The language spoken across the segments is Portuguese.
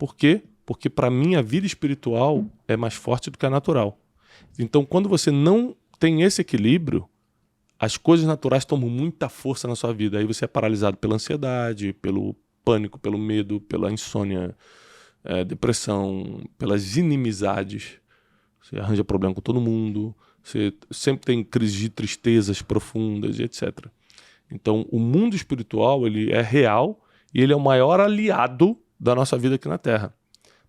Por quê? Porque para mim a vida espiritual é mais forte do que a natural. Então, quando você não tem esse equilíbrio, as coisas naturais tomam muita força na sua vida. Aí você é paralisado pela ansiedade, pelo pânico, pelo medo, pela insônia, depressão, pelas inimizades. Você arranja problema com todo mundo, você sempre tem crises de tristezas profundas, etc. Então, o mundo espiritual ele é real e ele é o maior aliado da nossa vida aqui na Terra.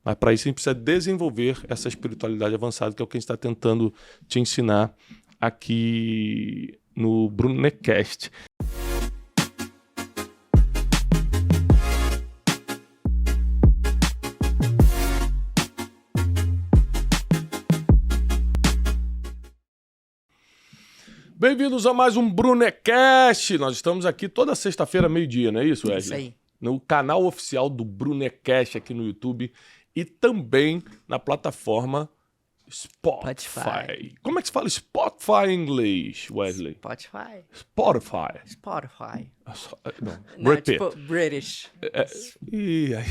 Mas para isso a gente precisa desenvolver essa espiritualidade avançada, que é o que a gente está tentando te ensinar aqui no Brunecast. Bem-vindos a mais um Brunecast. Nós estamos aqui toda sexta-feira, meio-dia, não é isso, Wesley? Isso aí. No canal oficial do Brunecast aqui no YouTube e também na plataforma Spotify. Como é que se fala Spotify em inglês, Wesley? Spotify. Spotify. Não, Não, repeat. tipo British. Ih, aí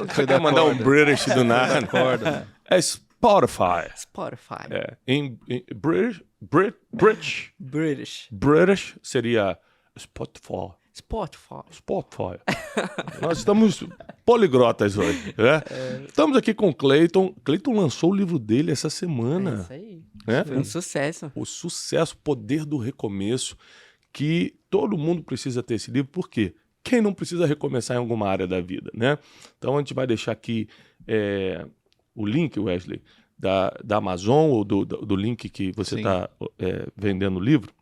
você quer mandar um British do nada. É Spotify. Spotify. Em British seria Spotify. Spotify. Nós estamos poligrotas hoje, né? Estamos aqui com o Clayton. Clayton lançou o livro dele essa semana. É isso aí. Né? Foi um sucesso. O sucesso, Poder do Recomeço, que todo mundo precisa ter esse livro, por quê? Quem não precisa recomeçar em alguma área da vida, né? Então a gente vai deixar aqui o link, Wesley, da Amazon ou do link que você está vendendo o livro,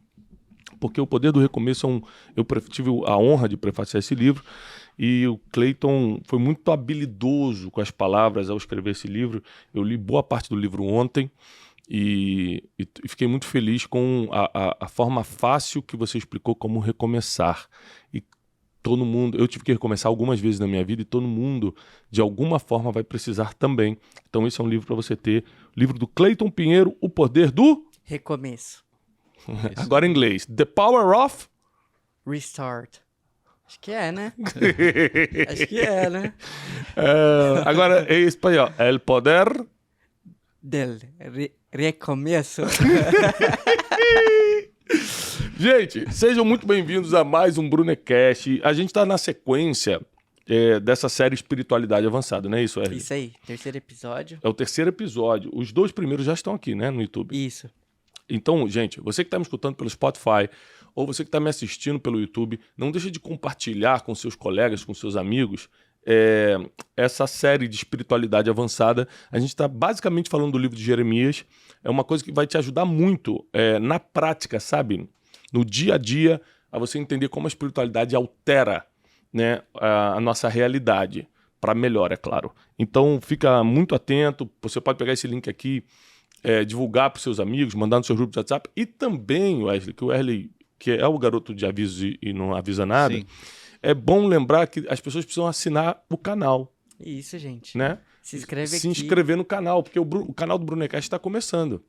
porque o Poder do Recomeço eu tive a honra de prefaciar esse livro e o Clayton foi muito habilidoso com as palavras ao escrever esse livro. Eu li boa parte do livro ontem e fiquei muito feliz com a forma fácil que você explicou como recomeçar. E todo mundo, eu tive que recomeçar algumas vezes na minha vida e todo mundo, de alguma forma, vai precisar também. Então esse é um livro para você ter. Livro do Clayton Pinheiro, O Poder do... Recomeço. Agora em inglês. The Power of... Restart. Acho que é, né? Acho que é, né? Agora em espanhol. El Poder... Del recomeço. Gente, sejam muito bem-vindos a mais um Brunecast. A gente está na sequência dessa série Espiritualidade Avançada, não é isso, Wesley? Isso aí, terceiro episódio. É o terceiro episódio. Os 2 primeiros já estão aqui, né, no YouTube. Isso. Então, gente, você que está me escutando pelo Spotify ou você que está me assistindo pelo YouTube, não deixe de compartilhar com seus colegas, com seus amigos, essa série de espiritualidade avançada. A gente está basicamente falando do livro de Jeremias. É uma coisa que vai te ajudar muito na prática, sabe? No dia a dia, a você entender como a espiritualidade altera, né, a nossa realidade. Para melhor, é claro. Então, fica muito atento. Você pode pegar esse link aqui, divulgar para os seus amigos, mandar no seu grupo de WhatsApp. E também, Wesley, que o Wesley, que é o garoto de avisos e não avisa nada, Sim. é bom lembrar que as pessoas precisam assinar o canal, Isso, gente. né? Se inscreve Se aqui. inscrever no canal, porque o canal do Brunecast está começando.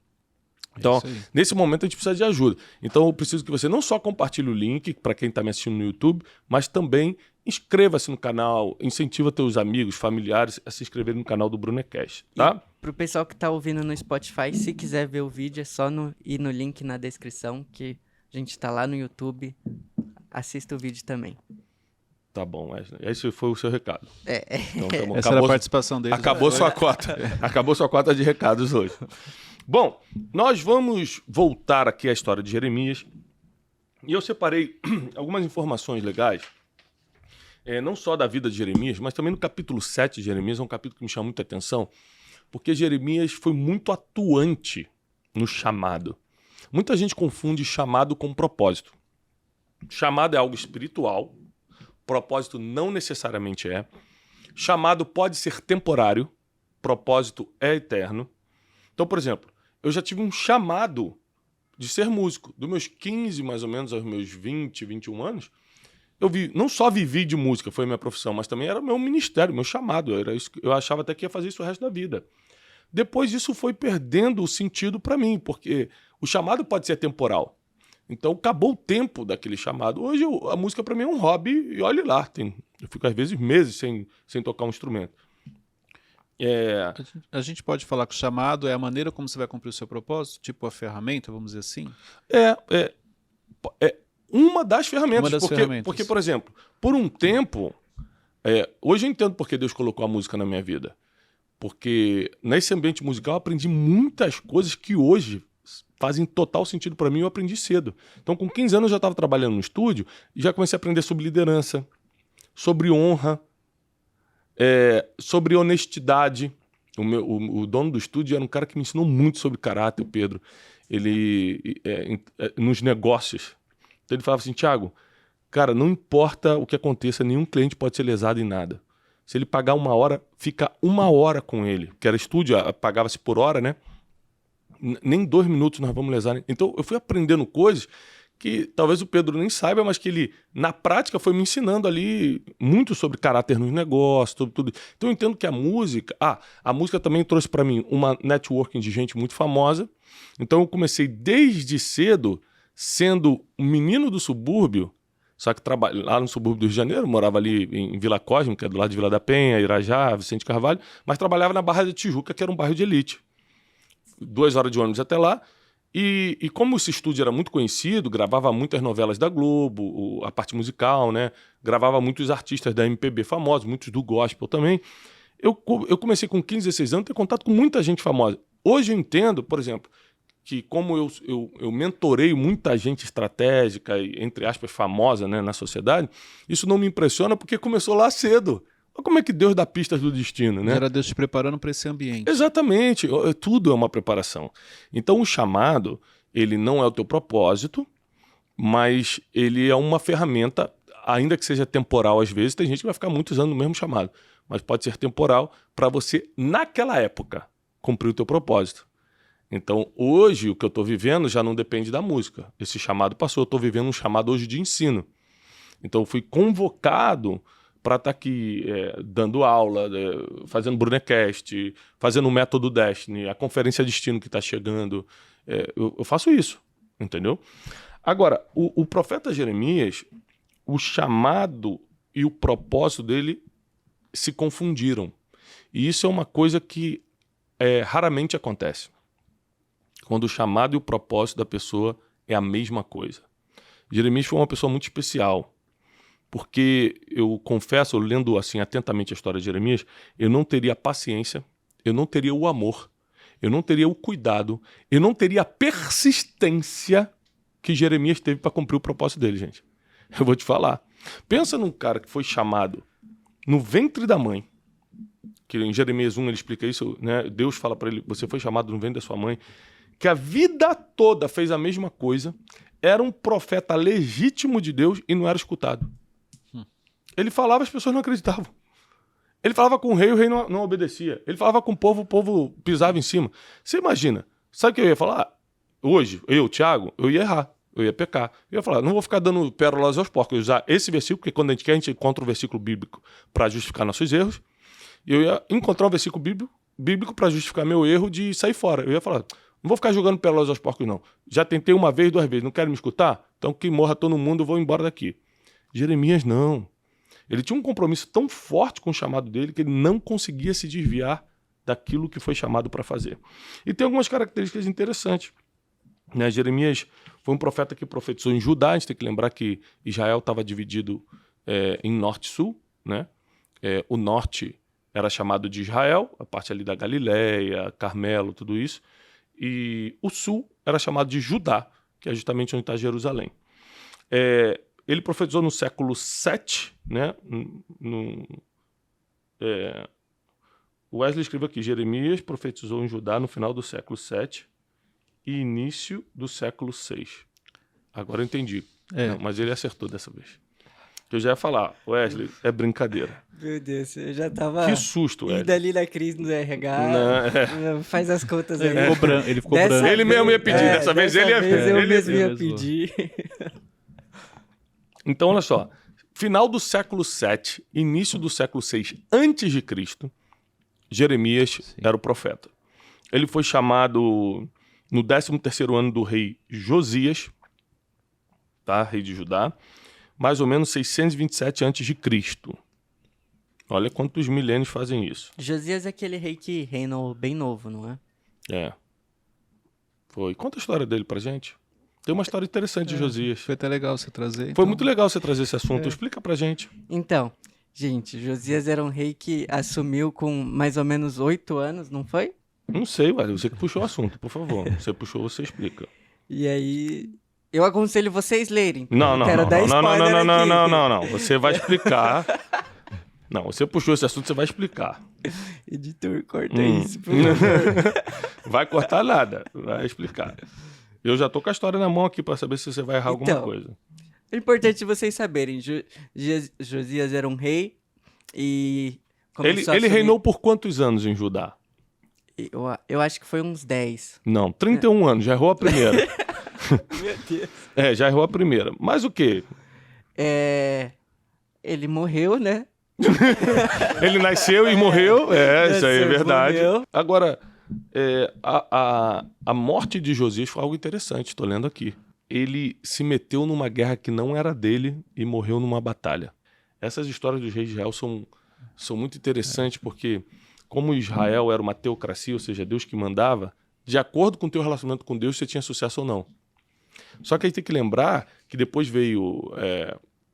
Então, isso aí. nesse momento a gente precisa de ajuda. Então, eu preciso que você não só compartilhe o link para quem está me assistindo no YouTube, mas também inscreva-se no canal, incentiva teus amigos, familiares a se inscreverem no canal do Brunecast, tá? Pro pessoal que tá ouvindo no Spotify, se quiser ver o vídeo, é só ir no link na descrição, que a gente tá lá no YouTube. Assista o vídeo também. Tá bom, Wesley. Esse foi o seu recado. Então, tá bom. Essa era a participação deles. Acabou sua cota. Acabou sua cota de recados hoje. Bom, nós vamos voltar aqui à história de Jeremias. E eu separei algumas informações legais, não só da vida de Jeremias, mas também no capítulo 7 de Jeremias. É um capítulo que me chama muita atenção, porque Jeremias foi muito atuante no chamado. Muita gente confunde chamado com propósito. Chamado é algo espiritual, propósito não necessariamente é. Chamado pode ser temporário, propósito é eterno. Então, por exemplo, eu já tive um chamado de ser músico. Dos meus 15, mais ou menos, aos meus 20, 21 anos, não só vivi de música, foi a minha profissão, mas também era o meu ministério, meu chamado. Eu achava até que ia fazer isso o resto da vida. Depois isso foi perdendo o sentido para mim, porque o chamado pode ser temporal. Então acabou o tempo daquele chamado. Hoje a música para mim é um hobby e olhe lá, tem Eu fico, às vezes, meses sem tocar um instrumento. A gente pode falar que o chamado é a maneira como você vai cumprir o seu propósito? Tipo a ferramenta, vamos dizer assim? É uma das ferramentas. Uma das ferramentas. Porque, por exemplo, por um tempo... hoje eu entendo porque Deus colocou a música na minha vida. Porque nesse ambiente musical eu aprendi muitas coisas que hoje fazem total sentido para mim, eu aprendi cedo. Então, com 15 anos eu já estava trabalhando no estúdio e já comecei a aprender sobre liderança, sobre honra, sobre honestidade. O dono do estúdio era um cara que me ensinou muito sobre caráter, o Pedro. Ele, nos negócios. Então ele falava assim, Thiago, cara, não importa o que aconteça, nenhum cliente pode ser lesado em nada. Se ele pagar 1 hora, fica 1 hora com ele. Que era estúdio, pagava-se por hora, né? Nem 2 minutos nós vamos lesar. Então eu fui aprendendo coisas que talvez o Pedro nem saiba, mas que ele, na prática, foi me ensinando ali muito sobre caráter nos negócios, sobre tudo. Então eu entendo que a música também trouxe para mim uma networking de gente muito famosa. Então eu comecei desde cedo, sendo um menino do subúrbio, só que lá no subúrbio do Rio de Janeiro, morava ali em Vila Cósmica, que é do lado de Vila da Penha, Irajá, Vicente Carvalho, mas trabalhava na Barra da Tijuca, que era um bairro de elite. 2 horas de ônibus até lá. E como esse estúdio era muito conhecido, gravava muitas novelas da Globo, a parte musical, né? Gravava muitos artistas da MPB famosos, muitos do gospel também. Eu comecei com 15, 16 anos a ter contato com muita gente famosa. Hoje eu entendo, por exemplo, que como eu mentorei muita gente estratégica e, entre aspas, famosa, né, na sociedade, isso não me impressiona porque começou lá cedo. Olha como é que Deus dá pistas do destino, né? Era Deus te preparando para esse ambiente. Exatamente. Tudo é uma preparação. Então o chamado, ele não é o teu propósito, mas ele é uma ferramenta, ainda que seja temporal às vezes, tem gente que vai ficar muitos anos no mesmo chamado, mas pode ser temporal para você, naquela época, cumprir o teu propósito. Então, hoje, o que eu estou vivendo já não depende da música. Esse chamado passou, eu estou vivendo um chamado hoje de ensino. Então, eu fui convocado para estar aqui dando aula, fazendo Brunecast, fazendo o Método Destiny, a Conferência Destino que está chegando. Eu faço isso, entendeu? Agora, o profeta Jeremias, o chamado e o propósito dele se confundiram. E isso é uma coisa que raramente acontece. Quando o chamado e o propósito da pessoa é a mesma coisa. Jeremias foi uma pessoa muito especial, porque eu confesso, lendo assim atentamente a história de Jeremias, eu não teria a paciência, eu não teria o amor, eu não teria o cuidado, eu não teria a persistência que Jeremias teve para cumprir o propósito dele, gente. Eu vou te falar. Pensa num cara que foi chamado no ventre da mãe, que em Jeremias 1 ele explica isso, né? Deus fala para ele, você foi chamado no ventre da sua mãe, que a vida toda fez a mesma coisa, era um profeta legítimo de Deus e não era escutado. Ele falava, as pessoas não acreditavam. Ele falava com o rei não obedecia. Ele falava com o povo pisava em cima. Você imagina, sabe o que eu ia falar? Hoje, eu, Thiago, eu ia errar, eu ia pecar. Eu ia falar, não vou ficar dando pérolas aos porcos, eu ia usar esse versículo, porque quando a gente quer, a gente encontra um versículo bíblico para justificar nossos erros. E eu ia encontrar um versículo bíblico para justificar meu erro de sair fora. Eu ia falar, não vou ficar jogando pérolas aos porcos, não. Já tentei 1 vez, 2 vezes, não quero me escutar? Então que morra todo mundo, eu vou embora daqui. Jeremias não. Ele tinha um compromisso tão forte com o chamado dele que ele não conseguia se desviar daquilo que foi chamado para fazer. E tem algumas características interessantes, né? Jeremias foi um profeta que profetizou em Judá. A gente tem que lembrar que Israel estava dividido em norte e sul, né? O norte era chamado de Israel, a parte ali da Galileia, Carmelo, tudo isso. E o sul era chamado de Judá, que é justamente onde está Jerusalém. Ele profetizou no século 7, né? Wesley escreveu aqui, Jeremias profetizou em Judá no final do século 7 e início do século 6. Agora eu entendi. Não, mas ele acertou dessa vez. Eu já ia falar, Wesley, é brincadeira. Meu Deus, eu já tava... Que susto, Wesley. E dali na crise do RH, faz as contas aí. Ele ficou branco. Ele mesmo ia pedir, dessa vez ele ia pedir. Eu mesmo ia pedir. Então, olha só, final do século 7, início do século 6 antes de Cristo, Jeremias era o profeta. Ele foi chamado no 13º ano do rei Josias, tá? Rei de Judá, mais ou menos 627 a.C. Olha quantos milênios fazem isso. Josias é aquele rei que reinou bem novo, não é? É. Foi. Conta a história dele pra gente. Tem uma história interessante de Josias. Foi até legal você trazer. Foi então. muito legal você trazer esse assunto. Explica pra gente. Então, gente, Josias era um rei que assumiu com mais ou menos 8 anos, não foi? Não sei, ué. Você que puxou o assunto, por favor. Você puxou, você explica. E aí, eu aconselho vocês lerem. Não. Quero dar spoiler aqui. Não. Você vai explicar. Não, você puxou esse assunto, você vai explicar. Editor, corta isso, por favor. Vai cortar nada, vai explicar. Eu já tô com a história na mão aqui pra saber se você vai errar alguma Então, coisa. É importante vocês saberem, Josias era um rei e... Ele reinou por quantos anos em Judá? Eu acho que foi uns 10. Não, 31 anos, já errou a primeira. Meu Deus. Já errou a primeira. Mas o quê? Ele morreu, né? Ele nasceu e morreu, isso aí é Nasceu, verdade. morreu. Agora, a morte de Josias foi algo interessante, estou lendo aqui. Ele se meteu numa guerra que não era dele e morreu numa batalha. Essas histórias dos reis de Israel são muito interessantes porque, como Israel era uma teocracia, ou seja, Deus que mandava, de acordo com o teu relacionamento com Deus, você tinha sucesso ou não. Só que aí tem que lembrar que depois veio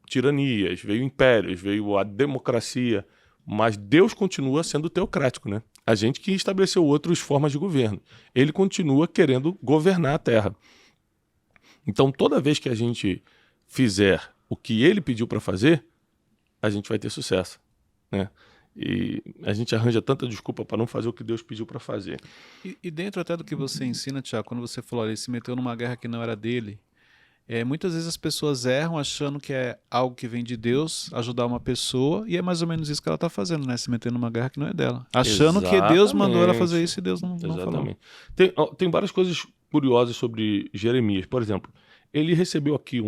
tiranias, veio impérios, veio a democracia, mas Deus continua sendo teocrático, né? A gente que estabeleceu outras formas de governo. Ele continua querendo governar a terra. Então, toda vez que a gente fizer o que ele pediu para fazer, a gente vai ter sucesso, né? E a gente arranja tanta desculpa para não fazer o que Deus pediu para fazer. E dentro até do que você ensina, Tiago, quando você falou, ele se meteu numa guerra que não era dele, muitas vezes as pessoas erram achando que é algo que vem de Deus, ajudar uma pessoa, e é mais ou menos isso que ela está fazendo, né? Se meter numa guerra que não é dela. Achando que Deus mandou ela fazer isso e Deus não falou. Exatamente. Tem várias coisas curiosas sobre Jeremias. Por exemplo, ele recebeu aqui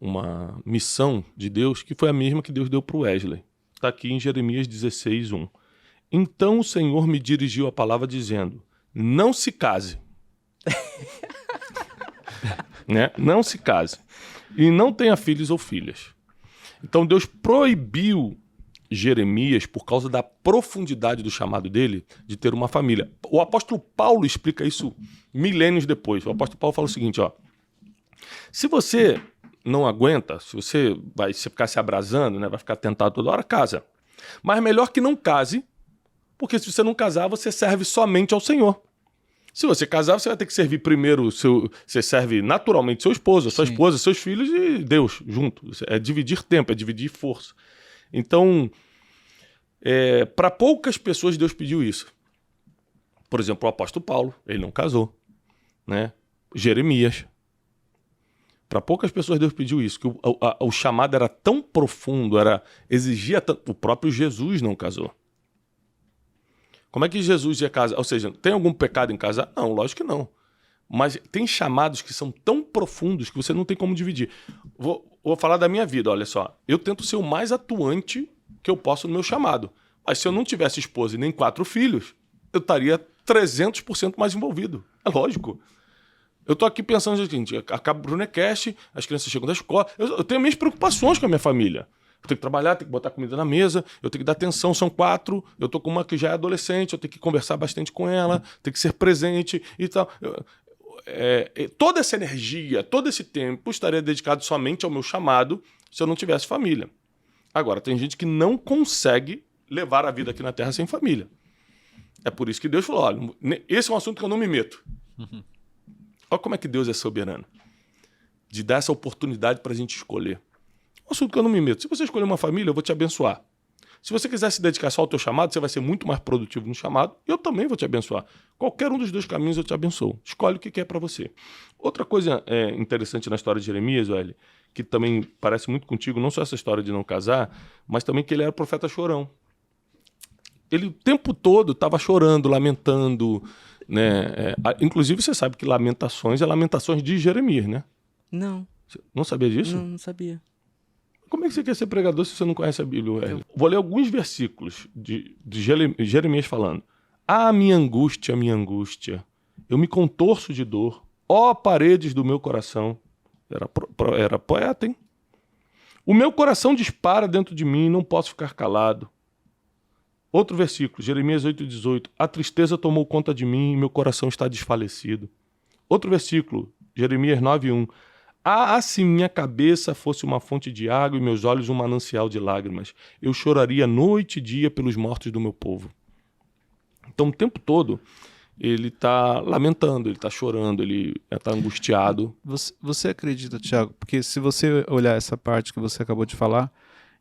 uma missão de Deus que foi a mesma que Deus deu para o Wesley. Está aqui em Jeremias 16:1. Então o Senhor me dirigiu a palavra dizendo, não se case. Né? Não se case. E não tenha filhos ou filhas. Então Deus proibiu Jeremias, por causa da profundidade do chamado dele, de ter uma família. O apóstolo Paulo explica isso milênios depois. O apóstolo Paulo fala o seguinte, se você não aguenta, se você vai ficar se abrasando, né, vai ficar tentado toda hora, casa. Mas melhor que não case, porque se você não casar, você serve somente ao Senhor. Se você casar, você vai ter que servir primeiro, você serve naturalmente seu esposo, sua esposa, seus filhos e Deus junto. É dividir tempo, é dividir força. Então, para poucas pessoas Deus pediu isso. Por exemplo, o apóstolo Paulo, ele não casou, né? Jeremias. Para poucas pessoas Deus pediu isso, que o chamado era tão profundo, exigia tanto. O próprio Jesus não casou. Como é que Jesus ia casar? Ou seja, tem algum pecado em casar? Não, lógico que não. Mas tem chamados que são tão profundos que você não tem como dividir. Vou falar da minha vida, olha só. Eu tento ser o mais atuante que eu posso no meu chamado. Mas se eu não tivesse esposa e nem 4 filhos, eu estaria 300% mais envolvido. É lógico. Eu tô aqui pensando o seguinte, acaba o Brunecast, as crianças chegam da escola, eu tenho minhas preocupações com a minha família. Eu tenho que trabalhar, tenho que botar comida na mesa, eu tenho que dar atenção, são 4, eu tô com uma que já é adolescente, eu tenho que conversar bastante com ela, tenho que ser presente e tal. Toda essa energia, todo esse tempo estaria dedicado somente ao meu chamado se eu não tivesse família. Agora, tem gente que não consegue levar a vida aqui na Terra sem família. É por isso que Deus falou, olha, esse é um assunto que eu não me meto. Olha como é que Deus é soberano. De dar essa oportunidade para a gente escolher. É um assunto que eu não me meto. Se você escolher uma família, eu vou te abençoar. Se você quiser se dedicar só ao teu chamado, você vai ser muito mais produtivo no chamado e eu também vou te abençoar. Qualquer um dos 2 caminhos eu te abençoo. Escolhe o que é para você. Outra coisa interessante na história de Jeremias, olha, que também parece muito contigo, não só essa história de não casar, mas também que ele era profeta chorão. Ele o tempo todo estava chorando, lamentando, né? Inclusive você sabe que Lamentações é Lamentações de Jeremias, né? Não. Você não sabia disso? Não sabia. Como é que você quer ser pregador se você não conhece a Bíblia? Vou ler alguns versículos de Jeremias falando. Minha angústia, eu me contorço de dor, ó paredes do meu coração. Era poeta, hein? O meu coração dispara dentro de mim, não posso ficar calado. Outro versículo, Jeremias 8,18. A tristeza tomou conta de mim e meu coração está desfalecido. Outro versículo, Jeremias 9,1. Ah, se minha cabeça fosse uma fonte de água e meus olhos um manancial de lágrimas, eu choraria noite e dia pelos mortos do meu povo. Então, o tempo todo, ele está lamentando, ele está chorando, ele está angustiado. Você acredita, Tiago? Porque se você olhar essa parte que você acabou de falar,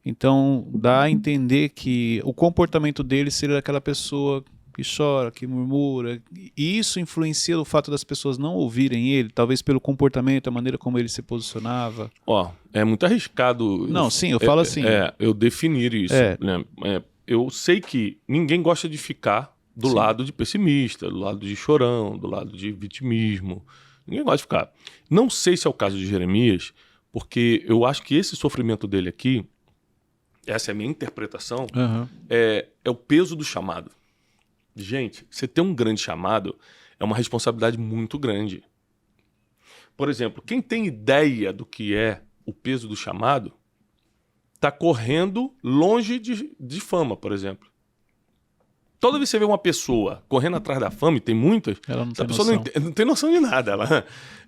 então dá a entender que o comportamento dele seria aquela pessoa que chora, que murmura, e isso influencia o fato das pessoas não ouvirem ele, talvez pelo comportamento, a maneira como ele se posicionava. É muito arriscado. Não, sim, eu falo assim. Eu definir isso. Né? Eu sei que ninguém gosta de ficar do lado de pessimista, do lado de chorão, do lado de vitimismo. Ninguém gosta de ficar. Não sei se é o caso de Jeremias, porque eu acho que esse sofrimento dele aqui, essa é a minha interpretação, é o peso do chamado. Gente, você ter um grande chamado é uma responsabilidade muito grande. Por exemplo, quem tem ideia do que é o peso do chamado está correndo longe de fama, por exemplo. Toda vez que você vê uma pessoa correndo atrás da fama, e tem muitas, Ela não essa tem pessoa noção. não tem noção de nada.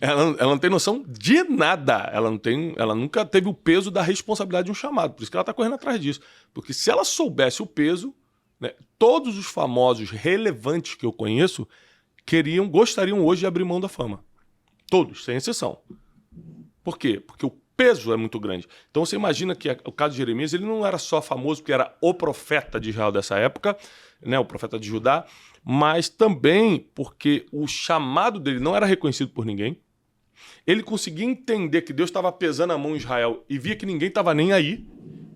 Ela não tem noção de nada. Ela nunca teve o peso da responsabilidade de um chamado. Por isso que ela está correndo atrás disso. Porque se ela soubesse o peso, né, todos os famosos relevantes que eu conheço gostariam hoje de abrir mão da fama. Todos, sem exceção. Por quê? Porque o peso é muito grande. Então você imagina que o caso de Jeremias, ele não era só famoso porque era o profeta de Israel dessa época, né, o profeta de Judá, mas também porque o chamado dele não era reconhecido por ninguém. Ele conseguia entender que Deus estava pesando a mão em Israel e via que ninguém estava nem aí.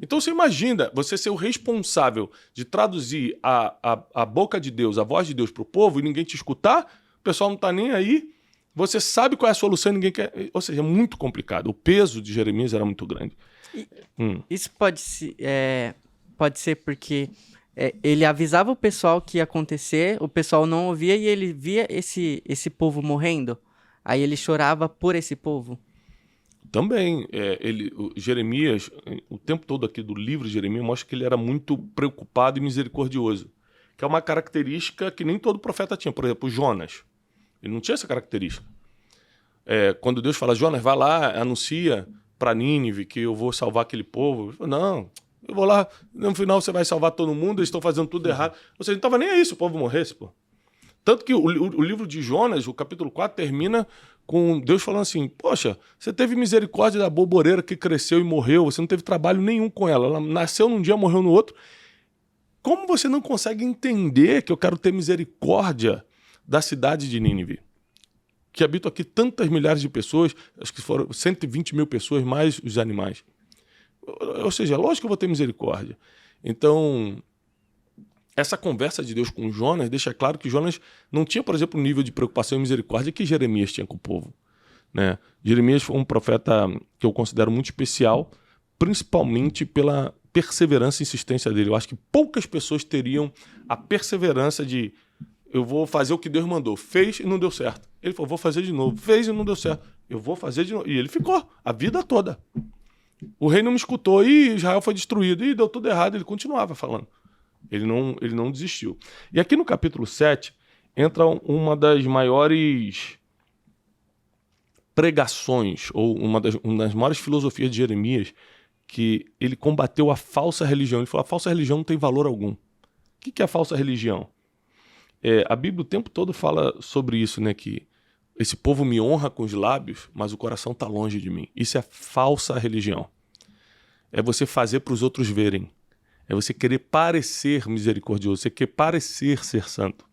Então você imagina você ser o responsável de traduzir a boca de Deus, a voz de Deus para o povo e ninguém te escutar, o pessoal não está nem aí, você sabe qual é a solução e ninguém quer. Ou seja, é muito complicado. O peso de Jeremias era muito grande. Isso pode ser porque ele avisava o pessoal que ia acontecer, o pessoal não ouvia e ele via esse povo morrendo. Aí ele chorava por esse povo. Também, Jeremias, o tempo todo aqui do livro de Jeremias, mostra que ele era muito preocupado e misericordioso, que é uma característica que nem todo profeta tinha. Por exemplo, Jonas, ele não tinha essa característica. Quando Deus fala, Jonas, vai lá, anuncia para Nínive que eu vou salvar aquele povo. Ele fala, não, eu vou lá, no final você vai salvar todo mundo, eles estão fazendo tudo errado. Ou seja, não estava nem aí se o povo morresse, pô. Tanto que o livro de Jonas, o capítulo 4, termina com Deus falando assim, poxa, você teve misericórdia da boboreira que cresceu e morreu, você não teve trabalho nenhum com ela, ela nasceu num dia, morreu no outro. Como você não consegue entender que eu quero ter misericórdia da cidade de Nínive, que habita aqui tantas milhares de pessoas, acho que foram 120 mil pessoas, mais os animais. Ou seja, lógico que eu vou ter misericórdia. Então, essa conversa de Deus com Jonas deixa claro que Jonas não tinha, por exemplo, o nível de preocupação e misericórdia que Jeremias tinha com o povo, né? Jeremias foi um profeta que eu considero muito especial, principalmente pela perseverança e insistência dele. Eu acho que poucas pessoas teriam a perseverança de eu vou fazer o que Deus mandou. Fez e não deu certo. Ele falou, vou fazer de novo. Fez e não deu certo. Eu vou fazer de novo. E ele ficou a vida toda. O rei não me escutou e Israel foi destruído. E deu tudo errado. Ele continuava falando. Ele não desistiu. E aqui no capítulo 7 entra uma das maiores pregações, ou uma das maiores filosofias de Jeremias, que ele combateu a falsa religião. Ele falou, a falsa religião não tem valor algum. O que é a falsa religião? A Bíblia o tempo todo fala sobre isso, né? Que esse povo me honra com os lábios, mas o coração está longe de mim. Isso é falsa religião. É você fazer para os outros verem. É você querer parecer misericordioso, você querer parecer ser santo.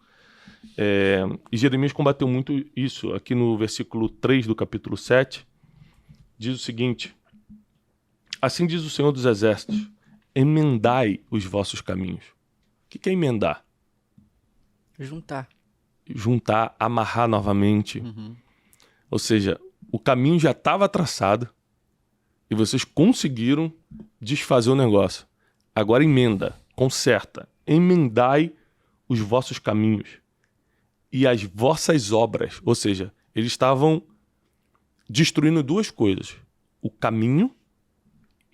E Jeremias combateu muito isso. Aqui no versículo 3 do capítulo 7, diz o seguinte: assim diz o Senhor dos Exércitos, emendai os vossos caminhos. O que é emendar? Juntar, amarrar novamente. Ou seja, o caminho já estava traçado e vocês conseguiram desfazer o negócio. Agora emenda, conserta. Emendai os vossos caminhos e as vossas obras. Ou seja, eles estavam destruindo duas coisas: o caminho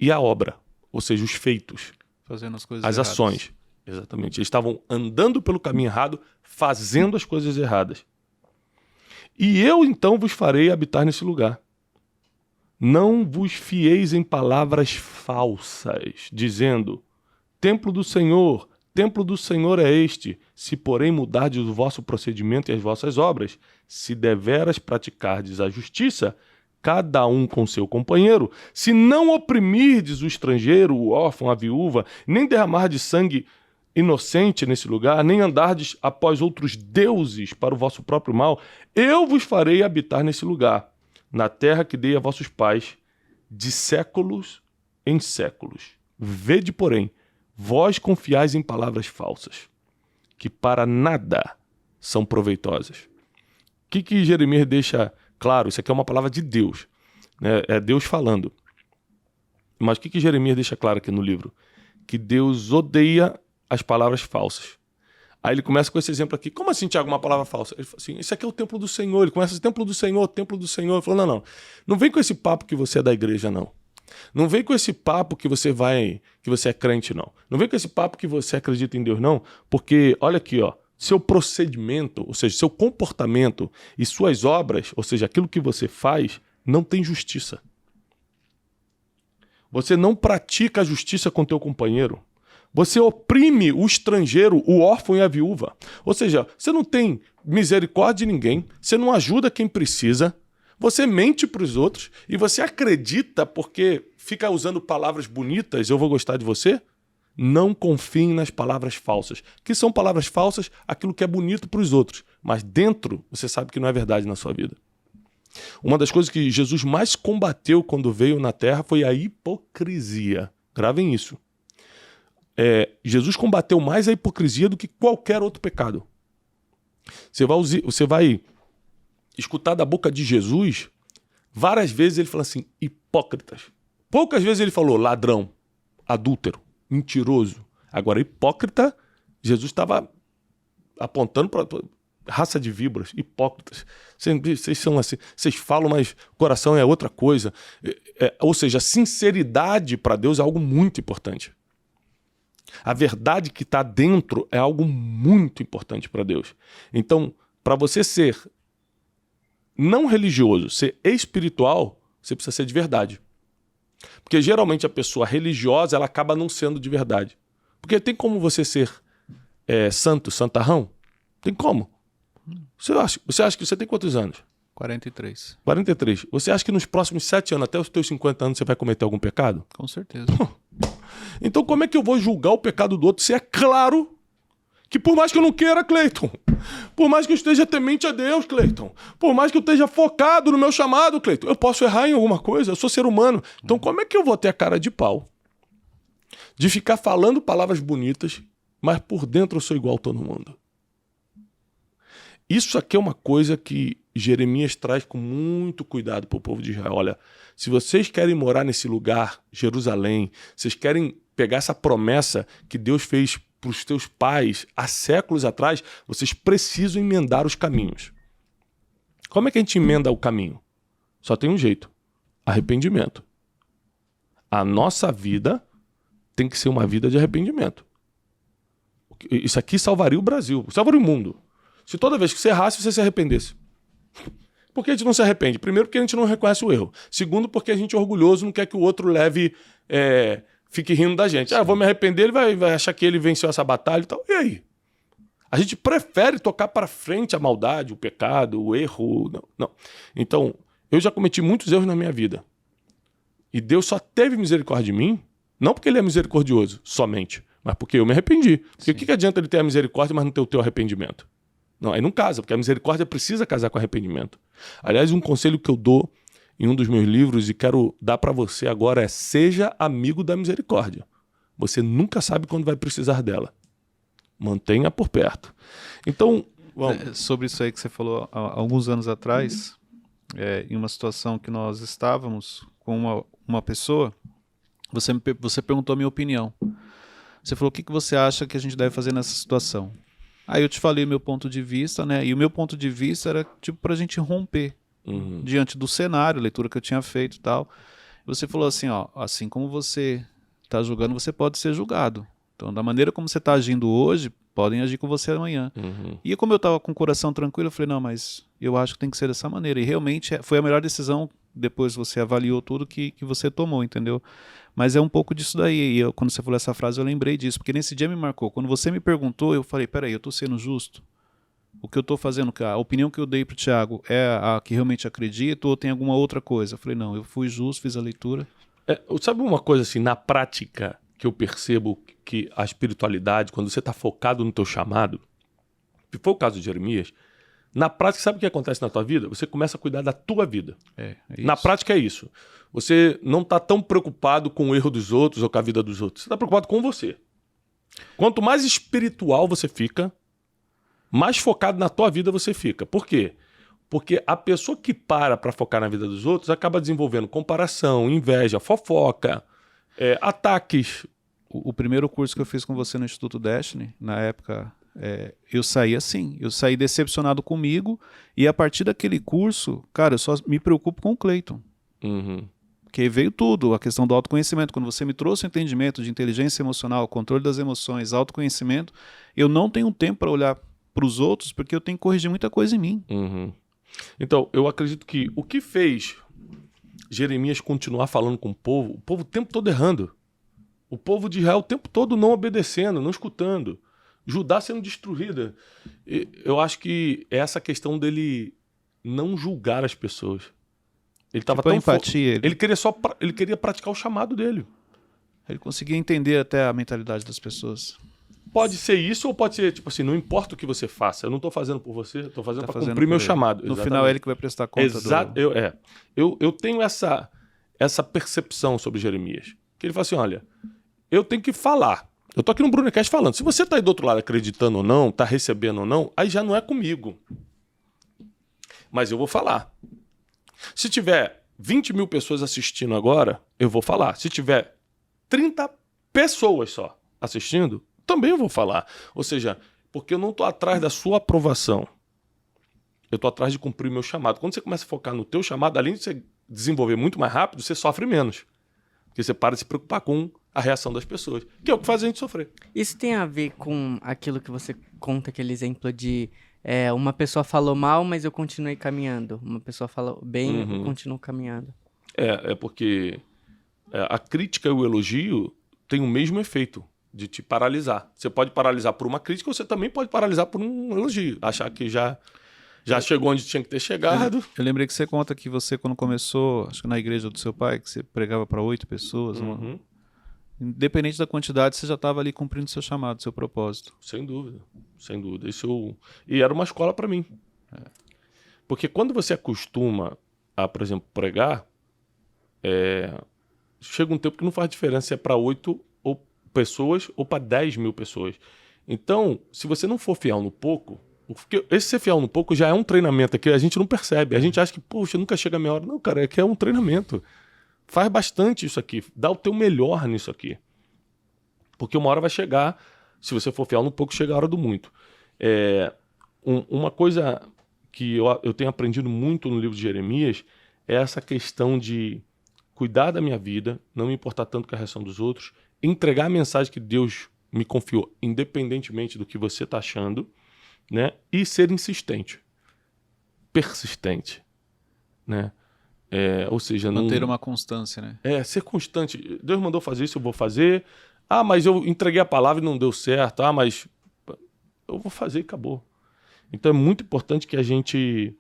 e a obra, ou seja, os feitos, Fazendo as coisas as erradas. ações. Exatamente. Eles estavam andando pelo caminho errado, fazendo as coisas erradas. E eu então vos farei habitar nesse lugar. Não vos fieis em palavras falsas, dizendo: templo do Senhor é este. Se, porém, mudardes o vosso procedimento e as vossas obras, se deveras praticardes a justiça, cada um com seu companheiro, se não oprimirdes o estrangeiro, o órfão, a viúva, nem derramardes sangue inocente nesse lugar, nem andardes após outros deuses para o vosso próprio mal, eu vos farei habitar nesse lugar, na terra que dei a vossos pais, de séculos em séculos. Vede, porém, vós confiais em palavras falsas, que para nada são proveitosas. O que Jeremias deixa claro? Isso aqui é uma palavra de Deus, né? É Deus falando. Mas o que Jeremias deixa claro aqui no livro? Que Deus odeia as palavras falsas. Aí ele começa com esse exemplo aqui. Como assim, Tiago, uma palavra falsa? Ele fala assim, esse aqui é o templo do Senhor. Ele começa, templo do Senhor, templo do Senhor. Ele falou, não vem com esse papo que você é da igreja, não. Não vem com esse papo que você é crente, não. Não vem com esse papo que você acredita em Deus, não. Porque, olha aqui, ó, seu procedimento, ou seja, seu comportamento e suas obras, ou seja, aquilo que você faz, não tem justiça. Você não pratica a justiça com teu companheiro. Você oprime o estrangeiro, o órfão e a viúva. Ou seja, você não tem misericórdia de ninguém, você não ajuda quem precisa, você mente para os outros e você acredita porque fica usando palavras bonitas, eu vou gostar de você? Não confiem nas palavras falsas. Que são palavras falsas, aquilo que é bonito para os outros, mas dentro você sabe que não é verdade na sua vida. Uma das coisas que Jesus mais combateu quando veio na Terra foi a hipocrisia. Gravem isso. Jesus combateu mais a hipocrisia do que qualquer outro pecado. Você vai escutar da boca de Jesus, várias vezes ele fala assim, hipócritas. Poucas vezes ele falou ladrão, adúltero, mentiroso. Agora, hipócrita, Jesus estava apontando para raça de víboras, hipócritas. Vocês são assim, vocês falam, mas o coração é outra coisa. Ou seja, a sinceridade para Deus é algo muito importante. A verdade que está dentro é algo muito importante para Deus. Então, para você ser não religioso, ser espiritual, você precisa ser de verdade. Porque geralmente a pessoa religiosa ela acaba não sendo de verdade. Porque tem como você ser santarrão? Tem como? Você acha que você tem quantos anos? 43. 43. Você acha que nos próximos 7 anos, até os teus 50 anos, você vai cometer algum pecado? Com certeza. Então como é que eu vou julgar o pecado do outro se é claro que por mais que eu não queira, Cleiton, por mais que eu esteja temente a Deus, Cleiton, por mais que eu esteja focado no meu chamado, Cleiton, eu posso errar em alguma coisa, eu sou ser humano. Então como é que eu vou ter a cara de pau de ficar falando palavras bonitas, mas por dentro eu sou igual a todo mundo? Isso aqui é uma coisa que Jeremias traz com muito cuidado para o povo de Israel. Olha, se vocês querem morar nesse lugar, Jerusalém, vocês querem pegar essa promessa que Deus fez para os teus pais há séculos atrás, vocês precisam emendar os caminhos. Como é que a gente emenda o caminho? Só tem um jeito: arrependimento. A nossa vida tem que ser uma vida de arrependimento. Isso aqui salvaria o Brasil, salvaria o mundo. Se toda vez que você errasse, você se arrependesse. Por que a gente não se arrepende? Primeiro, porque a gente não reconhece o erro. Segundo, porque a gente é orgulhoso, não quer que o outro fique rindo da gente. Eu vou me arrepender, ele vai achar que ele venceu essa batalha e tal. E aí? A gente prefere tocar para frente a maldade, o pecado, o erro. Não. Então, eu já cometi muitos erros na minha vida. E Deus só teve misericórdia de mim, não porque ele é misericordioso, somente, mas porque eu me arrependi. Porque o que adianta ele ter a misericórdia, mas não ter o teu arrependimento? Não, aí não casa, porque a misericórdia precisa casar com arrependimento. Aliás, um conselho que eu dou em um dos meus livros e quero dar para você agora é: seja amigo da misericórdia. Você nunca sabe quando vai precisar dela. Mantenha por perto. Então, sobre isso aí que você falou há alguns anos atrás, em uma situação que nós estávamos com uma pessoa, você perguntou a minha opinião. Você falou: o que você acha que a gente deve fazer nessa situação? Aí eu te falei o meu ponto de vista, né? E o meu ponto de vista era tipo pra gente romper diante do cenário, leitura que eu tinha feito e tal. Você falou assim, ó, assim como você está julgando, você pode ser julgado. Então, da maneira como você está agindo hoje, podem agir com você amanhã. Uhum. E como eu estava com o coração tranquilo, eu falei, não, mas eu acho que tem que ser dessa maneira. E realmente foi a melhor decisão, depois você avaliou tudo que você tomou, entendeu? Mas é um pouco disso daí. E quando você falou essa frase, eu lembrei disso, porque nesse dia me marcou. Quando você me perguntou, eu falei, peraí, eu estou sendo justo? O que eu estou fazendo, a opinião que eu dei para o Thiago é a que realmente acredito ou tem alguma outra coisa? Eu falei, não, eu fui justo, fiz a leitura. Sabe uma coisa assim, na prática, que eu percebo que a espiritualidade, quando você está focado no teu chamado, que foi o caso de Jeremias, na prática, sabe o que acontece na tua vida? Você começa a cuidar da tua vida. É Na isso. prática é isso. Você não está tão preocupado com o erro dos outros ou com a vida dos outros. Você está preocupado com você. Quanto mais espiritual você fica, mais focado na tua vida você fica. Por quê? Porque a pessoa que para focar na vida dos outros acaba desenvolvendo comparação, inveja, fofoca, ataques. O primeiro curso que eu fiz com você no Instituto Destiny, na época, eu saí assim. Eu saí decepcionado comigo e a partir daquele curso, cara, eu só me preocupo com o Cleiton. Uhum. Porque veio tudo, a questão do autoconhecimento. Quando você me trouxe o entendimento de inteligência emocional, controle das emoções, autoconhecimento, eu não tenho tempo para olhar para os outros porque eu tenho que corrigir muita coisa em mim. Uhum. Então, eu acredito que o que fez Jeremias continuar falando com o povo o tempo todo errando. O povo de Israel o tempo todo não obedecendo, não escutando. Judá sendo destruída. Eu acho que é essa questão dele não julgar as pessoas. Ele estava Tipo, a tão empatia. ele queria praticar o chamado dele. Ele conseguia entender até a mentalidade das pessoas. Pode ser isso ou pode ser, tipo assim, não importa o que você faça. Eu não estou fazendo por você, eu estou fazendo Tá para fazendo cumprir por meu ele. chamado. No Exatamente. final é ele que vai prestar conta Exato. Eu tenho essa percepção sobre Jeremias. Que ele fala assim, olha, eu tenho que falar. Eu tô aqui no Brunecast falando. Se você tá aí do outro lado acreditando ou não, tá recebendo ou não, aí já não é comigo. Mas eu vou falar. Se tiver 20 mil pessoas assistindo agora, eu vou falar. Se tiver 30 pessoas só assistindo, também eu vou falar. Ou seja, porque eu não tô atrás da sua aprovação. Eu tô atrás de cumprir o meu chamado. Quando você começa a focar no teu chamado, além de você desenvolver muito mais rápido, você sofre menos. Porque você para de se preocupar com a reação das pessoas, que é o que faz a gente sofrer. Isso tem a ver com aquilo que você conta, aquele exemplo de uma pessoa falou mal, mas eu continuei caminhando. Uma pessoa falou bem, eu continuo caminhando. É porque a crítica e o elogio têm o mesmo efeito de te paralisar. Você pode paralisar por uma crítica ou você também pode paralisar por um elogio. Achar que já chegou onde tinha que ter chegado. Eu lembrei que você conta que você, quando começou, acho que na igreja do seu pai, que você pregava para 8 pessoas, independente da quantidade, você já estava ali cumprindo seu chamado, seu propósito. Sem dúvida, sem dúvida. E era uma escola para mim. Porque quando você acostuma a, por exemplo, pregar, chega um tempo que não faz diferença se é para 8 pessoas ou para 10 mil pessoas. Então, se você não for fiel no pouco, porque esse ser fiel no pouco já é um treinamento que a gente não percebe. A gente acha que, poxa, nunca chega a minha hora. Não, cara, é que é um treinamento. Faz bastante isso aqui. Dá o teu melhor nisso aqui. Porque uma hora vai chegar, se você for fiel no pouco, chega a hora do muito. Uma coisa que eu tenho aprendido muito no livro de Jeremias é essa questão de cuidar da minha vida, não me importar tanto com a reação dos outros, entregar a mensagem que Deus me confiou, independentemente do que você está achando, né? E ser insistente, persistente, né? Ou seja, Manter uma constância, né? ser constante. Deus mandou fazer isso, eu vou fazer. Ah, mas eu entreguei a palavra e não deu certo. Ah, mas eu vou fazer e acabou. Então é muito importante que a gente,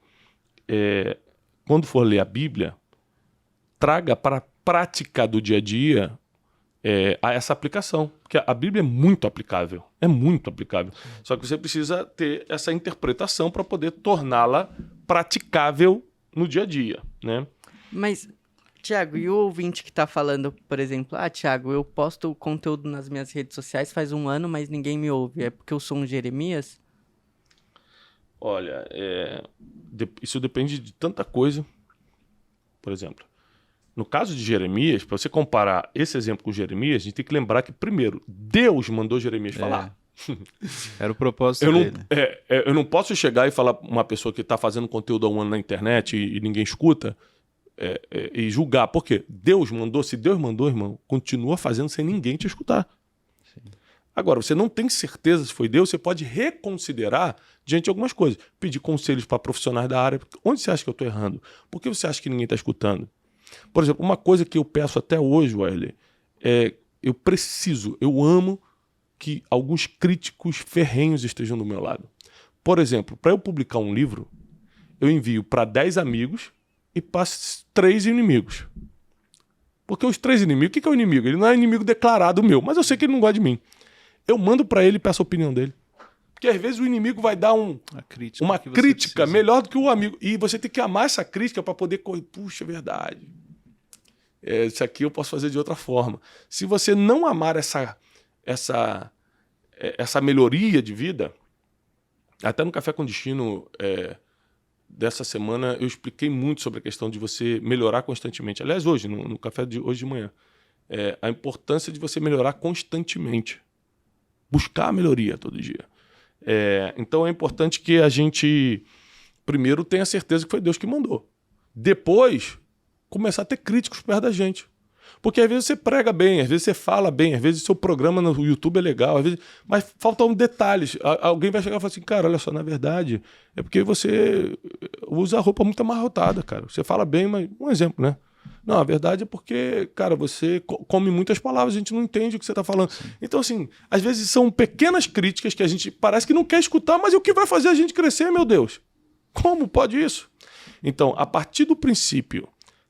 quando for ler a Bíblia, traga para a prática do dia a dia a essa aplicação. Porque a Bíblia é muito aplicável. É muito aplicável. Só que você precisa ter essa interpretação para poder torná-la praticável no dia a dia, né? Mas, Thiago, e o ouvinte que tá falando, por exemplo, Thiago, eu posto conteúdo nas minhas redes sociais faz 1 ano, mas ninguém me ouve. É porque eu sou um Jeremias? Olha, isso depende de tanta coisa. Por exemplo, no caso de Jeremias, para você comparar esse exemplo com Jeremias, a gente tem que lembrar que, primeiro, Deus mandou Jeremias falar. Era o propósito dele. Eu não posso chegar e falar uma pessoa que está fazendo conteúdo há 1 ano na internet e ninguém escuta, e julgar. Por quê? Deus mandou. Se Deus mandou, irmão, continua fazendo sem ninguém te escutar. Sim. Agora, você não tem certeza se foi Deus, você pode reconsiderar diante de algumas coisas. Pedir conselhos para profissionais da área. Onde você acha que eu estou errando? Por que você acha que ninguém está escutando? Por exemplo, uma coisa que eu peço até hoje, Wesley, eu amo que alguns críticos ferrenhos estejam do meu lado. Por exemplo, para eu publicar um livro, eu envio para 10 amigos e para 3 inimigos. Porque os 3 inimigos, o que é o inimigo? Ele não é inimigo declarado meu, mas eu sei que ele não gosta de mim. Eu mando para ele e peço a opinião dele. Porque às vezes o inimigo vai dar uma crítica melhor do que o amigo. E você tem que amar essa crítica para poder correr. Puxa, é verdade. Isso aqui eu posso fazer de outra forma. Se você não amar essa melhoria de vida, até no Café com Destino dessa semana eu expliquei muito sobre a questão de você melhorar constantemente. Aliás, hoje, no café de hoje de manhã, a importância de você melhorar constantemente. Buscar a melhoria todo dia. Então é importante que a gente primeiro tenha certeza que foi Deus que mandou. Depois, começar a ter críticos perto da gente. Porque às vezes você prega bem, às vezes você fala bem, às vezes seu programa no YouTube é legal, às vezes, mas faltam detalhes. Alguém vai chegar e falar assim, cara, olha só, na verdade, é porque você usa a roupa muito amarrotada, cara. Você fala bem, mas um exemplo, né? Não, a verdade é porque, cara, você come muitas palavras, a gente não entende o que você está falando. Sim. Então, assim, às vezes são pequenas críticas que a gente parece que não quer escutar, mas é o que vai fazer a gente crescer, meu Deus? Como pode isso? Então, a partir do princípio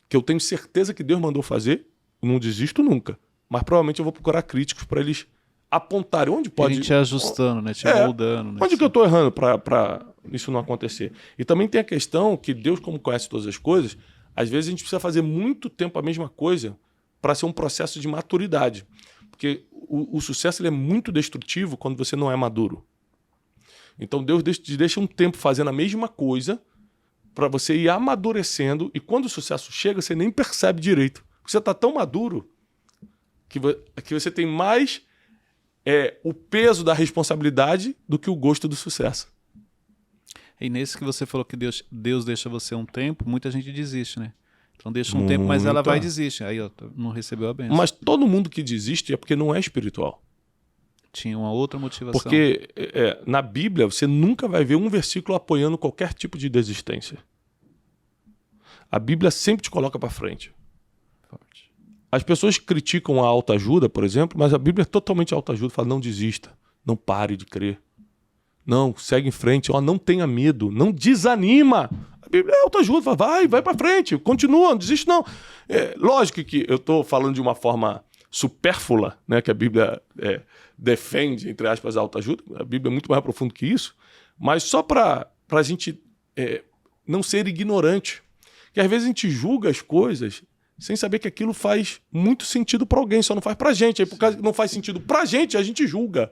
que eu tenho certeza que Deus mandou fazer, não desisto nunca. Mas provavelmente eu vou procurar críticos para eles apontarem onde pode... Ele te ajustando, né? Te moldando. Né? Onde que eu estou errando para isso não acontecer? E também tem a questão que Deus, como conhece todas as coisas, às vezes a gente precisa fazer muito tempo a mesma coisa para ser um processo de maturidade. Porque o sucesso ele é muito destrutivo quando você não é maduro. Então Deus te deixa um tempo fazendo a mesma coisa para você ir amadurecendo e quando o sucesso chega, você nem percebe direito. Você está tão maduro que você tem mais o peso da responsabilidade do que o gosto do sucesso. E nesse que você falou que Deus deixa você um tempo, muita gente desiste, né? Então deixa um tempo, mas ela vai e desiste. Aí, ó, não recebeu a bênção. Mas todo mundo que desiste é porque não é espiritual. Tinha uma outra motivação. Porque na Bíblia você nunca vai ver um versículo apoiando qualquer tipo de desistência. A Bíblia sempre te coloca para frente. As pessoas criticam a autoajuda, por exemplo, mas a Bíblia é totalmente autoajuda. Fala, não desista, não pare de crer. Não, segue em frente, não tenha medo, não desanima. A Bíblia é autoajuda, fala, vai para frente, continua, não desiste não. Lógico que eu estou falando de uma forma supérflua, né, que a Bíblia defende, entre aspas, a autoajuda. A Bíblia é muito mais profunda que isso, mas só para a gente não ser ignorante. Que às vezes a gente julga as coisas sem saber que aquilo faz muito sentido para alguém, só não faz pra gente. Aí por causa que não faz sentido pra gente, a gente julga.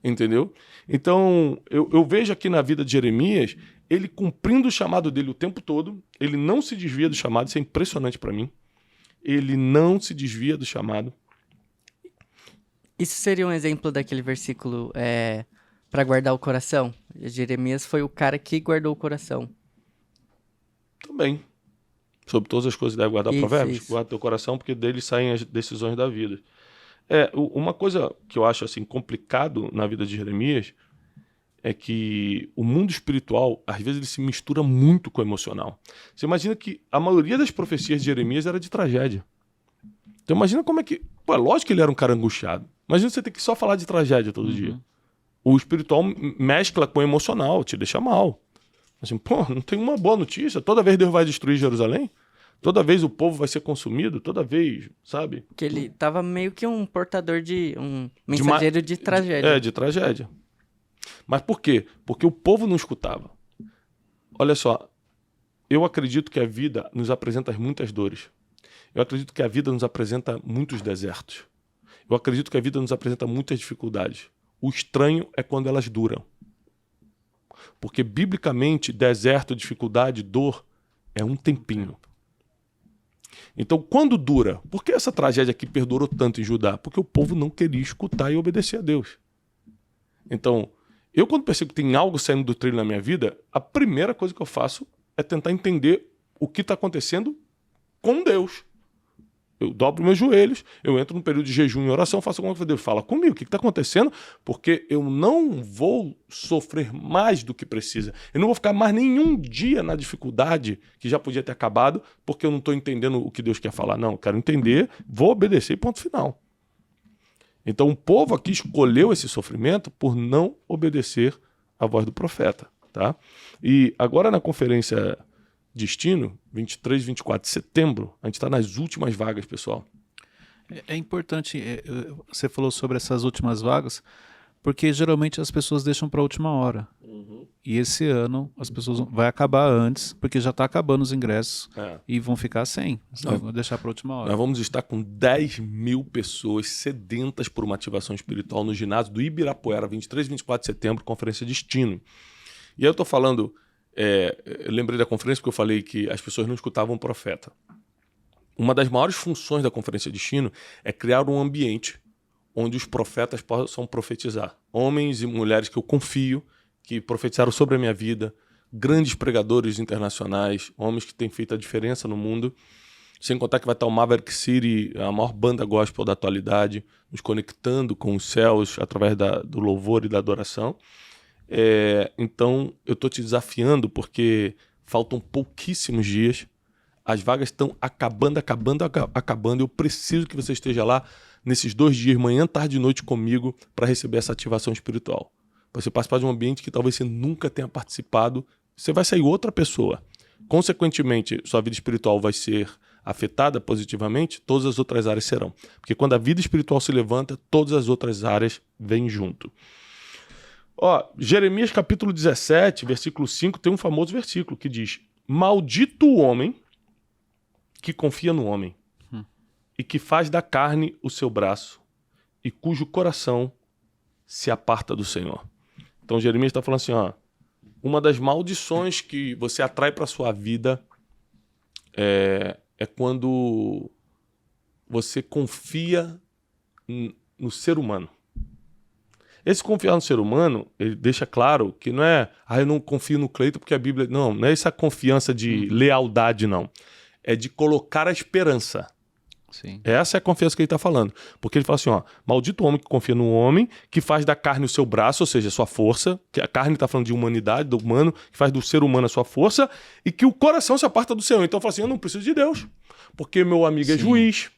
Entendeu? Então, eu vejo aqui na vida de Jeremias, ele cumprindo o chamado dele o tempo todo, ele não se desvia do chamado, isso é impressionante para mim. Ele não se desvia do chamado. Isso seria um exemplo daquele versículo para guardar o coração? Jeremias foi o cara que guardou o coração. Também. Sobre todas as coisas deve guardar provérbios. Isso. Guarda teu coração, porque dele saem as decisões da vida. Uma coisa que eu acho assim complicado na vida de Jeremias é que o mundo espiritual, às vezes, ele se mistura muito com o emocional. Você imagina que a maioria das profecias de Jeremias era de tragédia. Então imagina como é que... Pô, é lógico que ele era um cara angustiado. Imagina você ter que só falar de tragédia todo dia. O espiritual mescla com o emocional, te deixa mal. Assim, não tem uma boa notícia. Toda vez Deus vai destruir Jerusalém? Toda vez o povo vai ser consumido? Toda vez, sabe? Que ele tava meio que um portador um mensageiro de tragédia. De tragédia. Mas por quê? Porque o povo não escutava. Olha só, eu acredito que a vida nos apresenta muitas dores. Eu acredito que a vida nos apresenta muitos desertos. Eu acredito que a vida nos apresenta muitas dificuldades. O estranho é quando elas duram. Porque, biblicamente, deserto, dificuldade, dor, é um tempinho. Então, quando dura? Por que essa tragédia aqui perdurou tanto em Judá? Porque o povo não queria escutar e obedecer a Deus. Então, eu quando percebo que tem algo saindo do trilho na minha vida, a primeira coisa que eu faço é tentar entender o que está acontecendo com Deus. Eu dobro meus joelhos, eu entro num período de jejum e oração, faço alguma coisa. Deus fala comigo, o que está acontecendo? Porque eu não vou sofrer mais do que precisa. Eu não vou ficar mais nenhum dia na dificuldade que já podia ter acabado, porque eu não estou entendendo o que Deus quer falar. Não, eu quero entender, vou obedecer e ponto final. Então o povo aqui escolheu esse sofrimento por não obedecer à voz do profeta. Tá? E agora na conferência Destino, 23 e 24 de setembro, a gente está nas últimas vagas, pessoal. É importante, você falou sobre essas últimas vagas, porque geralmente as pessoas deixam para a última hora. E esse ano as pessoas vai acabar antes, porque já está acabando os ingressos e vão ficar sem. Vão deixar para a última hora. Nós vamos estar com 10 mil pessoas sedentas por uma ativação espiritual no ginásio do Ibirapuera, 23 e 24 de setembro, conferência Destino. E aí eu estou falando... eu lembrei da conferência porque eu falei que as pessoas não escutavam o profeta. Uma das maiores funções da conferência Destino é criar um ambiente onde os profetas possam profetizar. Homens e mulheres que eu confio, que profetizaram sobre a minha vida, grandes pregadores internacionais, homens que têm feito a diferença no mundo, sem contar que vai estar o Maverick City, a maior banda gospel da atualidade, nos conectando com os céus através do louvor e da adoração. Então eu estou te desafiando porque faltam pouquíssimos dias, as vagas estão acabando. Eu preciso que você esteja lá nesses 2 dias, manhã, tarde e noite comigo, para receber essa ativação espiritual. Você participar de um ambiente que talvez você nunca tenha participado, você vai sair outra pessoa. Consequentemente, sua vida espiritual vai ser afetada positivamente, todas as outras áreas serão. Porque quando a vida espiritual se levanta, todas as outras áreas vêm junto. Jeremias capítulo 17, versículo 5, tem um famoso versículo que diz: maldito o homem que confia no homem e que faz da carne o seu braço e cujo coração se aparta do Senhor. Então Jeremias está falando assim, uma das maldições que você atrai para a sua vida é quando você confia no ser humano. Esse confiar no ser humano, ele deixa claro que não é, eu não confio no Cleiton porque a Bíblia... Não é essa confiança de lealdade, não. É de colocar a esperança. Sim. Essa é a confiança que ele está falando. Porque ele fala assim, maldito o homem que confia no homem, que faz da carne o seu braço, ou seja, a sua força, que a carne está falando de humanidade, do humano, que faz do ser humano a sua força, e que o coração se aparta do Senhor. Então ele fala assim, eu não preciso de Deus, porque meu amigo é juiz,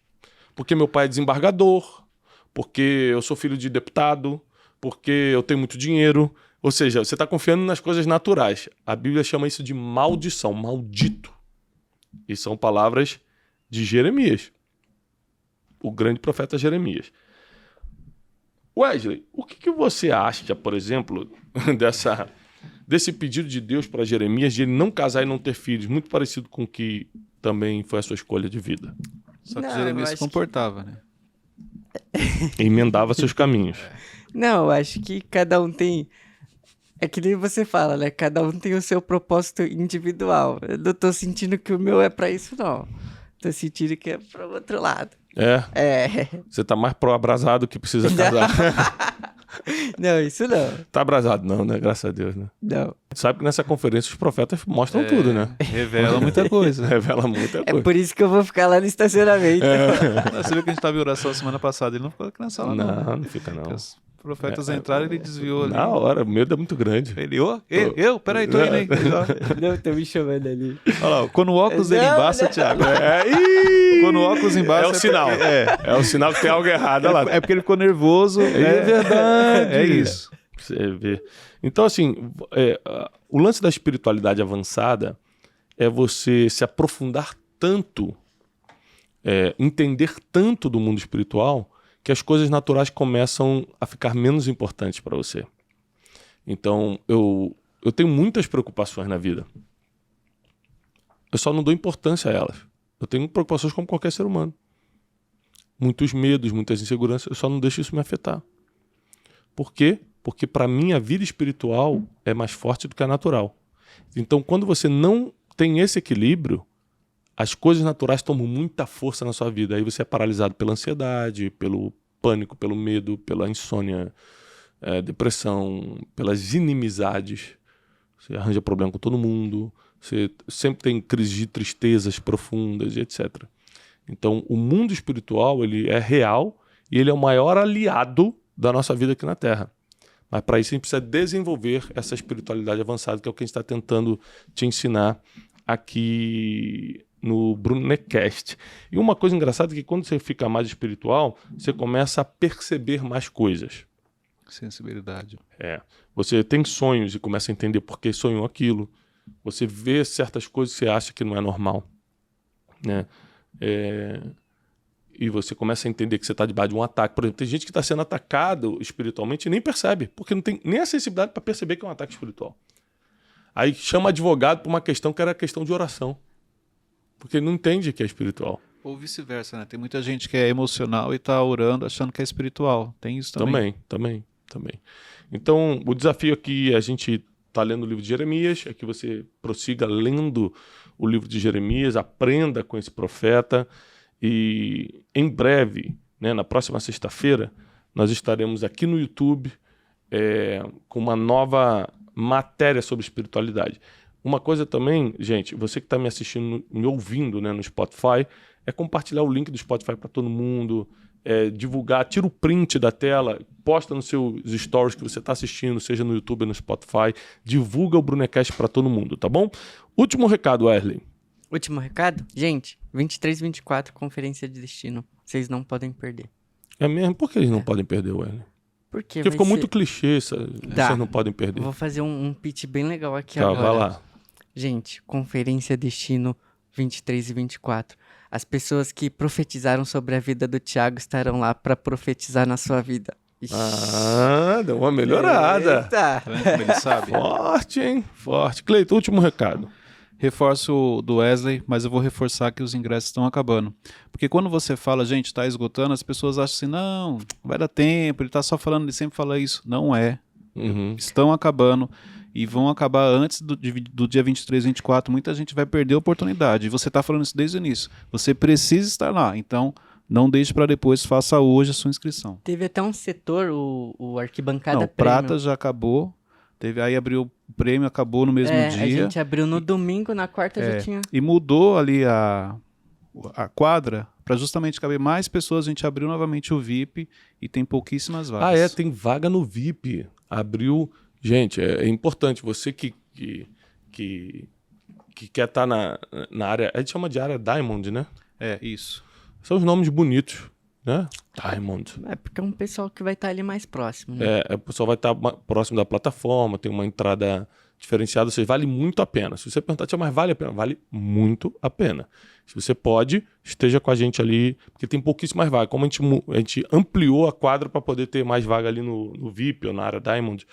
porque meu pai é desembargador, porque eu sou filho de deputado, porque eu tenho muito dinheiro. Ou seja, você está confiando nas coisas naturais. A Bíblia chama isso de maldição, maldito. E são palavras de Jeremias, o grande profeta Jeremias. Wesley, o que você acha, por exemplo, desse pedido de Deus para Jeremias de ele não casar e não ter filhos, muito parecido com o que também foi a sua escolha de vida? Só que Jeremias se comportava, né? Emendava seus caminhos. Não, eu acho que cada um tem... É que nem você fala, né? Cada um tem o seu propósito individual. Eu não tô sentindo que o meu é pra isso, não. Tô sentindo que é pro outro lado. Você tá mais pro-abrasado que precisa casar. Não, isso não. Tá abrasado não, né? Graças a Deus, né? Não. Sabe que nessa conferência os profetas mostram tudo, né? Revela muita coisa. Revela muita coisa. É por isso que eu vou ficar lá no estacionamento. Você viu que a gente tava em oração semana passada, ele não ficou aqui na sala, não. Não fica não. Os profetas entraram e ele desviou ali. Na hora, o medo é muito grande. Ele, peraí, tô indo aí. Não, tô me chamando ali. Olha lá, quando o óculos dele embaça, Thiago. Quando o óculos embaça... É o sinal. É o sinal que tem algo errado. Olha lá. É porque ele ficou nervoso. É verdade. É isso. Você vê. Então, assim, o lance da espiritualidade avançada é você se aprofundar tanto, entender tanto do mundo espiritual, que as coisas naturais começam a ficar menos importantes para você. Então, eu tenho muitas preocupações na vida. Eu só não dou importância a elas. Eu tenho preocupações como qualquer ser humano. Muitos medos, muitas inseguranças, eu só não deixo isso me afetar. Por quê? Porque para mim a vida espiritual é mais forte do que a natural. Então, quando você não tem esse equilíbrio, as coisas naturais tomam muita força na sua vida. Aí você é paralisado pela ansiedade, pelo pânico, pelo medo, pela insônia, depressão, pelas inimizades. Você arranja problema com todo mundo, você sempre tem crises de tristezas profundas, etc. Então, o mundo espiritual, ele é real e ele é o maior aliado da nossa vida aqui na Terra. Mas para isso a gente precisa desenvolver essa espiritualidade avançada, que é o que a gente está tentando te ensinar aqui no Brunecast. E uma coisa engraçada é que quando você fica mais espiritual, você começa a perceber mais coisas. Sensibilidade. Você tem sonhos e começa a entender por que sonhou aquilo. Você vê certas coisas que você acha que não é normal, né? E você começa a entender que você está debaixo de um ataque. Por exemplo, tem gente que está sendo atacado espiritualmente e nem percebe, porque não tem nem a sensibilidade para perceber que é um ataque espiritual. Aí chama advogado por uma questão que era questão de oração, porque ele não entende que é espiritual. Ou vice-versa, né? Tem muita gente que é emocional e está orando achando que é espiritual. Tem isso também. Também. Então, o desafio aqui, a gente está lendo o livro de Jeremias, é que você prossiga lendo o livro de Jeremias, aprenda com esse profeta. E em breve, né, na próxima sexta-feira, nós estaremos aqui no YouTube com uma nova matéria sobre espiritualidade. Uma coisa também, gente, você que está me assistindo, me ouvindo, né, no Spotify, é compartilhar o link do Spotify para todo mundo, divulgar, tira o print da tela, posta nos seus stories que você está assistindo, seja no YouTube ou no Spotify, divulga o Brunecast para todo mundo, tá bom? Último recado, Wesley. Último recado? Gente, 23 e 24, Conferência de Destino. Vocês não podem perder. É mesmo? Por que eles não podem perder, Wesley? Porque Porque ficou ser... muito clichê, vocês não podem Eu perder. vou fazer um pitch bem legal aqui Tá, agora. vai lá. Gente, Conferência Destino 23 e 24. As pessoas que profetizaram sobre a vida do Thiago estarão lá para profetizar na sua vida. Ixi. Deu uma melhorada. Eita. Tá vendo como ele sabe? Forte, hein? Forte. Cleiton, último recado. Reforço o do Wesley, mas eu vou reforçar que os ingressos estão acabando. Porque quando você fala, gente, está esgotando, as pessoas acham assim, não, vai dar tempo, ele está só falando, ele sempre fala isso. Não é. Estão acabando e vão acabar antes do dia 23, 24. Muita gente vai perder a oportunidade. E você está falando isso desde o início. Você precisa estar lá. Então, não deixe para depois, faça hoje a sua inscrição. Teve até um setor, o Arquibancada Não, Prêmio. Prata já acabou. Aí abriu o prêmio, acabou no mesmo dia. A gente abriu no domingo, na quarta já tinha. E mudou ali a quadra para justamente caber mais pessoas. A gente abriu novamente o VIP e tem pouquíssimas vagas. Tem vaga no VIP. Abriu. Gente, é importante. Você que quer estar na área. A gente chama de área Diamond, né? Isso. São os nomes bonitos, né? Diamond. É porque é um pessoal que vai estar ali mais próximo, né? O pessoal vai estar próximo da plataforma, tem uma entrada diferenciada, ou seja, vale muito a pena. Se você perguntar, mas vale a pena? Vale muito a pena. Se você pode, esteja com a gente ali, porque tem pouquíssimas vagas. Como a gente ampliou a quadra para poder ter mais vaga ali no VIP ou na área Diamond.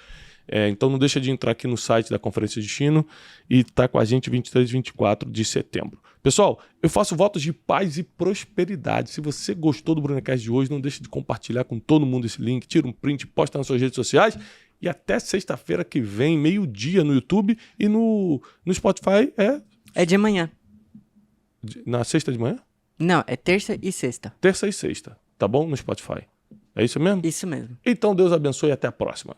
Então não deixa de entrar aqui no site da Conferência de Destino e tá com a gente 23 e 24 de setembro. Pessoal, eu faço votos de paz e prosperidade. Se você gostou do Brunecast de hoje, não deixe de compartilhar com todo mundo esse link, tira um print, posta nas suas redes sociais e até sexta-feira que vem, meio-dia no YouTube e no Spotify É de manhã. Na sexta de manhã? Não, é terça e sexta. Terça e sexta, tá bom? No Spotify. É isso mesmo? Isso mesmo. Então Deus abençoe e até a próxima.